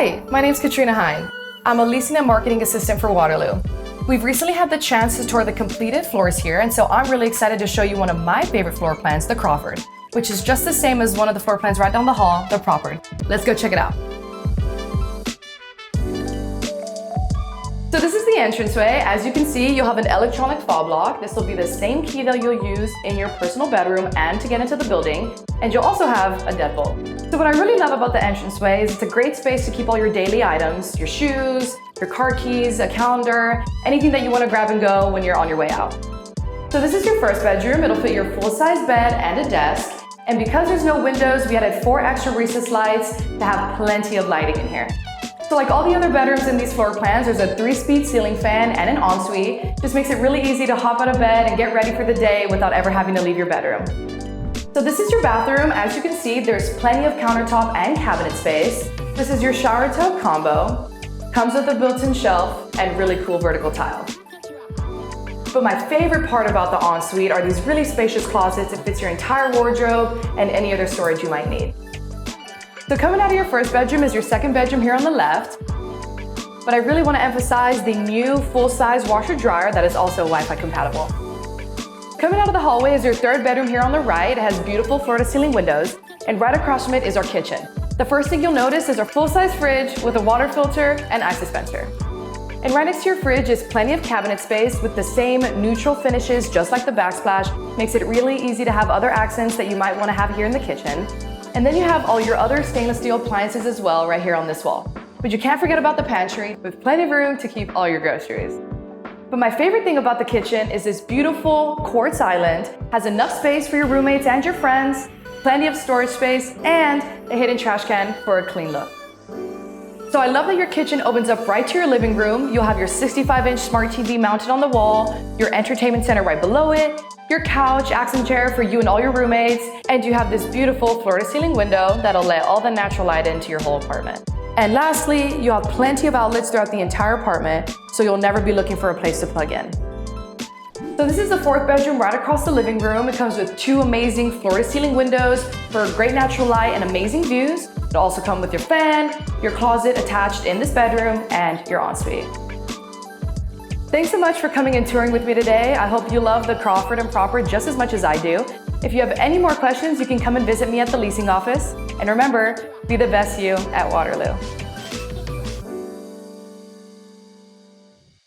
Hi, my name's Katrina Hein. I'm a leasing and marketing assistant for Waterloo. We've recently had the chance to tour the completed floors here, and so I'm really excited to show you one of my favorite floor plans, the Crawford, which is just the same as one of the floor plans right down the hall, the Crawford. Let's go check it out. So this is the entranceway. As you can see, you'll have an electronic fob lock. This will be the same key that you'll use in your personal bedroom and to get into the building. And you'll also have a deadbolt. So what I really love about the entranceway is it's a great space to keep all your daily items, your shoes, your car keys, a calendar, anything that you want to grab and go when you're on your way out. So this is your first bedroom. It'll fit your full-size bed and a desk. And because there's no windows, we added 4 extra recessed lights to have plenty of lighting in here. So like all the other bedrooms in these floor plans, there's a 3-speed ceiling fan and an ensuite. Just makes it really easy to hop out of bed and get ready for the day without ever having to leave your bedroom. So this is your bathroom. As you can see, there's plenty of countertop and cabinet space. This is your shower tub combo. Comes with a built-in shelf and really cool vertical tile. But my favorite part about the ensuite are these really spacious closets. It fits your entire wardrobe and any other storage you might need. So coming out of your first bedroom is your second bedroom here on the left. But I really want to emphasize the new full-size washer dryer that is also Wi-Fi compatible. Coming out of the hallway is your third bedroom here on the right. It has beautiful floor-to-ceiling windows, and right across from it is our kitchen. The first thing you'll notice is our full-size fridge with a water filter and ice dispenser. And right next to your fridge is plenty of cabinet space with the same neutral finishes, just like the backsplash. Makes it really easy to have other accents that you might want to have here in the kitchen. And then you have all your other stainless steel appliances as well right here on this wall. But you can't forget about the pantry with plenty of room to keep all your groceries. But my favorite thing about the kitchen is this beautiful quartz island. Has enough space for your roommates and your friends, plenty of storage space, and a hidden trash can for a clean look. So I love that your kitchen opens up right to your living room. You'll have your 65-inch smart TV mounted on the wall, your entertainment center right below it, your couch, accent chair for you and all your roommates, and you have this beautiful floor-to-ceiling window that'll let all the natural light into your whole apartment. And lastly, you have plenty of outlets throughout the entire apartment, so you'll never be looking for a place to plug in. So this is the fourth bedroom right across the living room. It comes with 2 amazing floor-to-ceiling windows for great natural light and amazing views. It'll also come with your fan, your closet attached in this bedroom, and your ensuite. Thanks so much for coming and touring with me today. I hope you love the Crawford and Crawford just as much as I do. If you have any more questions, you can come and visit me at the leasing office. And remember, be the best you at Waterloo.